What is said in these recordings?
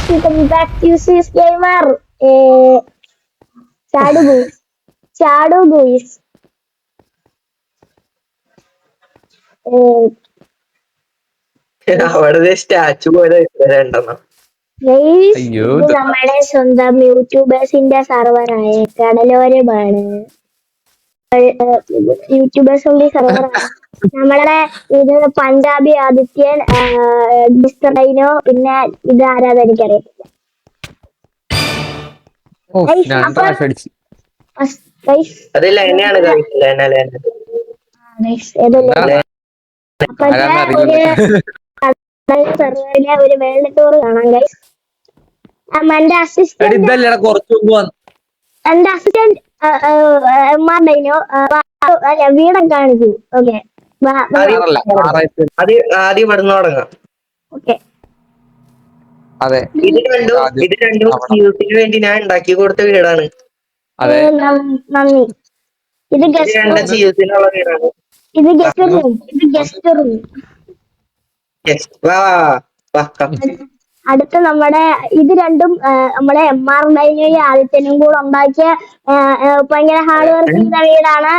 welcome back to Sis Gamer. Shadow Goose. Shadow Goose. അവിടെ statue പോലെ രണ്ടെണ്ണം. ഇത് നമ്മുടെ സ്വന്തം യൂട്യൂബേഴ്സിന്റെ സെർവറായ കടലോരമാണ്. യൂട്യൂബേഴ്സിന്റെ സെർവറാണ്. നമ്മളെ ഇത് പഞ്ചാബി ആദിത്യൻ, മിസ്റ്റർ ഡൈനോ, പിന്നെ ഇത് ആരാധന എനിക്കറിയത്തില്ല. ഒരു വേൾഡ് ടൂർ കാണാം ഗൈസ്. എന്റെ അസിസ്റ്റന്റ് ഡൈനോ വീടം കാണിച്ചു. ഓക്കെ ആദ്യം ഇവിടുന്ന് തുടങ്ങാം. ഓക്കെ ഇത് രണ്ടും യൂസിന് വേണ്ടി ഞാൻ ഉണ്ടാക്കി കൊടുത്ത വീടാണ്. നന്ദി. ഇത് യൂസിനുള്ള വീടാണ്. ഇത് ഗസ്റ്റ് റൂം. ഇത് ഗസ്റ്റ് റൂം. അടുത്ത നമ്മുടെ ഇത് രണ്ടും നമ്മളെ MR ഡൈനോയും ആദിത്യനും കൂടെ ഉണ്ടാക്കിയ ഭയങ്കര ഹാർഡ് വർക്ക് ചെയ്ത വീടാണ്.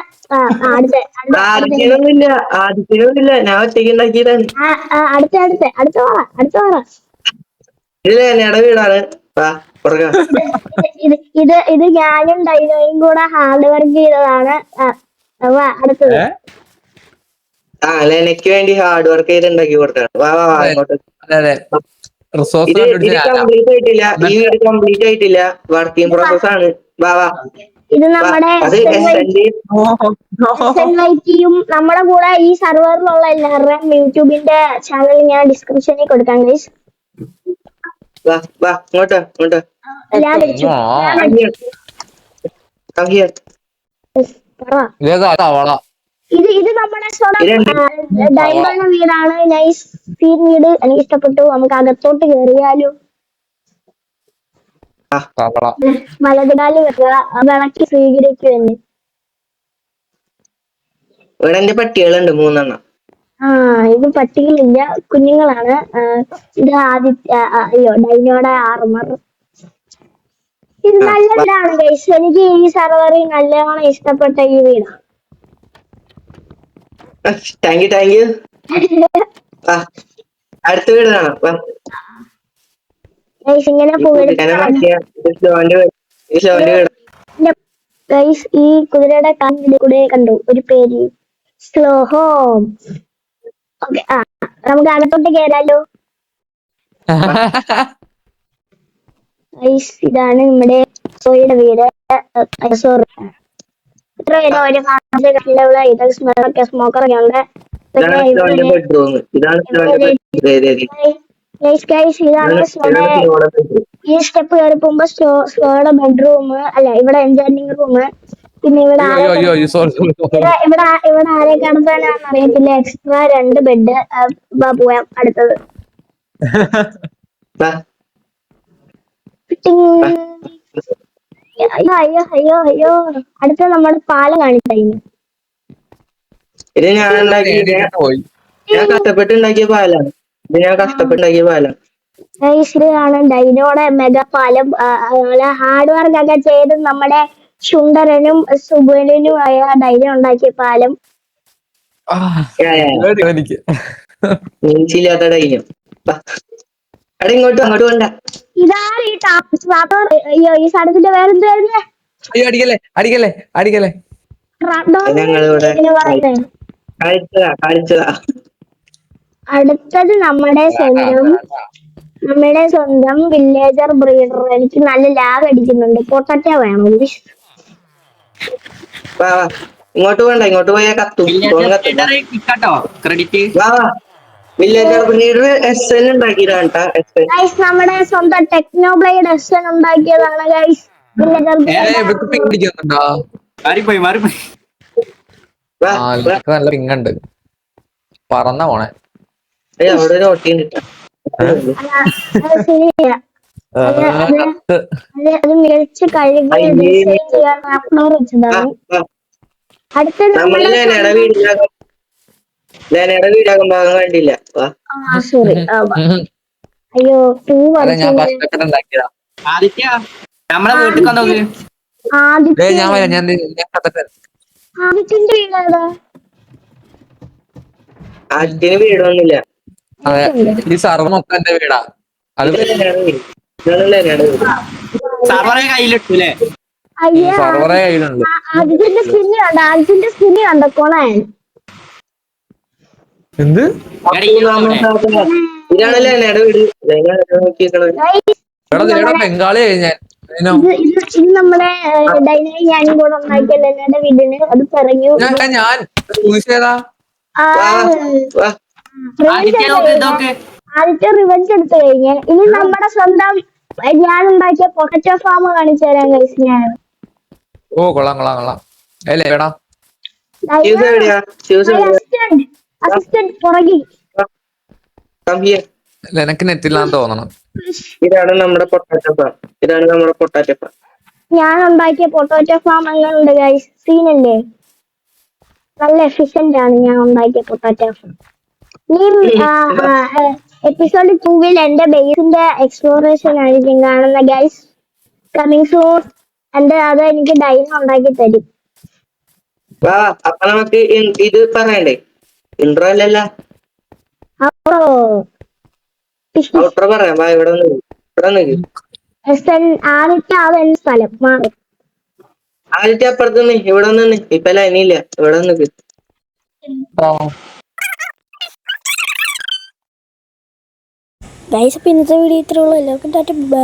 ആദിത്യനൊന്നുമില്ല, ഞാൻ ഒറ്റയ്ക്ക് ഉണ്ടാക്കിയതാണ്. അടുത്ത വീടാണ്. ഇത് ഞാനും ഡൈനോയും കൂടെ ഹാർഡ് വർക്ക് ചെയ്തതാണ്. അടുത്തത് എനിക്ക് വേണ്ടി ഹാർഡ് വർക്ക് ചെയ്ത് ഉണ്ടാക്കി കൊടുത്താണ്. ഇത് കംപ്ലീറ്റ് ആയിട്ടില്ല, ഈ വീട് കംപ്ലീറ്റ് ആയിട്ടില്ല, വർക്കിംഗ് പ്രോസസ് ആണ്. ഇത് നമ്മുടെ നമ്മുടെ കൂടെ ഈ സർവറിലുള്ള എല്ലാവരുടെയും യൂട്യൂബിന്റെ ചാനൽ ഞാൻ ഡിസ്ക്രിപ്ഷനിൽ കൊടുക്കാം ഗൈസ്. ഇത് നമ്മുടെ ഡൈമണ്ട് വീടാണ്. നൈസ് സീൻ വീട്, എനിക്ക് ഇഷ്ടപ്പെട്ടു. നമുക്ക് അകത്തോട്ട് കയറിയാലോ? വലതുകാലി വെക്കുക, വിളക്കി സ്വീകരിക്കുമെന്ന്. ഇവിടെ എന്റെ പട്ടികളുണ്ട് 3 ഇത് പട്ടികളില്ല, കുഞ്ഞുങ്ങളാണ്. ഇത് ഡൈനോയുടെ ആർമർ. ഇത് നല്ല വീടാണ് ഗൈസ്. എനിക്ക് ഈ സർവറിൽ നല്ലോണം ഇഷ്ടപ്പെട്ട ഈ വീടാണ്. Thank you. അടുത്ത വീട് കാണാം. ഇങ്ങനെ ഈ കുതിരയുടെ കാലിൽ കൂടെ കണ്ടു ഒരു പേര്, സ്ലോ ഹോം. ഓക്കെ, നമുക്ക് അകത്തോട്ട് കയറാലോ? ഇതാണ് നമ്മുടെ സോയുടെ വീട്. സോറി, ഇത്ര പേര് ഒരു സ്മോക്കറൊക്കെ ഉണ്ട്. ഇതാണ് ഈ സ്റ്റെപ്പ് കയറി പോകുമ്പോ സ്ലോയുടെ ബെഡ്റൂം, അല്ല ഇവിടെ എൻജോയ്മെന്റ് റൂം. പിന്നെ ഇവിടെ ആരെ കിടത്താനാന്ന് അറിയത്തില്ല, എക്സ്ട്രാ 2 ബെഡ്. പോയാം അടുത്തത്. അയ്യോ അടുത്ത നമ്മുടെ പാലം കാണിച്ചു. ഇത് ഞാൻ കഷ്ടപ്പെട്ടുണ്ടാക്കിയ പാലാണ്. ആണ് ഡൈനോയുടെ മെഗാ പാലം. ഹാർഡ് വർക്ക് ഒക്കെ ചെയ്ത് നമ്മുടെ ശുണ്ടരനും സുബനുമായ ഡൈനോ ഉണ്ടാക്കിയ പാലം. നീച്ചില്ലാത്ത ഡൈനോ. അങ്ങോട്ട് വേണ്ട. ഇതാണ് ഈ സ്ഥലത്തിന്റെ പേരെന്തായിരുന്നു? അടുത്തത് നമ്മുടെ സ്വന്തം വില്ലേജർ ബ്രീഡർ. എനിക്ക് നല്ല ലാഗ് അടിക്കുന്നുണ്ട്. പൊട്ടറ്റ വേണം. ഇങ്ങോട്ട് വേണ്ട, ഇങ്ങോട്ട് പോയാൽ കത്തും. നമ്മുടെ സ്വന്തം ടെക്നോബ്ലേഡ് SN ഉണ്ടാക്കിയതാണ് ഗൈസ്. പറന്ന പോണേ. അവിടെ ഒരു ഓട്ടിയുണ്ട്. അത് മികച്ച കഴുകി ഡിസൈൻ ചെയ്യാൻ അപ്ലോഡ് വെച്ചതാണ്. അടുത്തത് വീടാകുമ്പോ ഭാഗം കണ്ടില്ല. സോറി, അയ്യോ 2 അല്ല ഞാൻ വർഷം കഷ്ടപ്പെട്ട് ഉണ്ടാക്കിയതാ. ആദിത്യ നമ്മളെ വീട്ടിൽ വന്നോക്ക്. ഞാൻ വരാം. ഞാൻ കഥ ആദിത്യന്റെ വീടാണ്. ആദിത്യന് വീടൊന്നുമില്ല. അതെ ഈ സർവ മൊത്തം എന്റെ വീടാ. അത് സർവറെ കയ്യിലിട്ടൂലേ? അയ്യോ സർവറെ കയ്യിലുണ്ട്. ആദിത്യന്റെ സ്കിന്ന് കണ്ടോ? ആദിത്യന്റെ സ്കിന്ന് കണ്ടോ കൊണാൻ? എന്ത് ഇതാണല്ലേ എന്നയുടെ വീട്. നോക്കിയേക്കണത് എടാ ബംഗാളി ഞാൻ ഇതിനോ? ഇത് നമ്മുടെ ഡൈനായി ഞാനും കൂടെ ഉണ്ടാക്കിയ ലെനയുടെ വീടിന് അത് പറഞ്ഞു. ഞാൻ ചൂസ് ചെയ്താ ആദ്യത്തെ റിവെഞ്ച് എടുത്തു കഴിഞ്ഞാൽ ഇനി നമ്മുടെ സ്വന്തം ഞാൻ ഉണ്ടാക്കിയ പൊട്ടറ്റോ ഫാം കാണിച്ചു തരാൻ കഴിച്ചു ഞാൻ. ഓ കൊള്ളാം അല്ലേ എടാ അസിസ്റ്റന്റ് പുറകിൽ. എനക്ക് നെറ്റില്ലാന്ന് തോന്നണം. ഇതാണ് നമ്മുടെ പൊട്ടാറ്റോ ഫാം. ഞാൻ ഉണ്ടാക്കിയ പൊട്ടാറ്റോ ഫാം എങ്ങനെയുണ്ട് ഗൈസ്? സീനല്ലേ? നല്ല എഫിഷ്യന്റ് ആണ് ഞാൻ ഉണ്ടാക്കിയ പൊട്ടാറ്റോ ഫാം. ഈ എപ്പിസോഡ് 2 എന്റെ ബേസിന്റെ എക്സ്പ്ലോറേഷൻ ആയിരിക്കും കാണുന്ന ഗൈസ്. Coming soon. എന്റെ അത് എനിക്ക് ഡൈന ഉണ്ടാക്കി തരും. വാ അപ്പൊ നമുക്ക് ഇത് പറയണ്ടേ? ഇൻട്രോ അല്ലല്ല, ഔട്ട്രോ പറയാം. വാ ഇവിടെ ആദ്യത്തെ ആളെന്റെ സ്ഥലം മാറി. ആദ്യത്തെ അപ്പുറത്ത് നിന്ന് ഇവിടെ നിന്ന് ഇപ്പൊ ലൈനില്ല. ഇവിടെ നിന്ന് ഗൈസ് ഇന്നത്തെ വീഡിയോ ഇത്രയുള്ളൂ. എല്ലാവർക്കും ടാറ്റ ബൈ.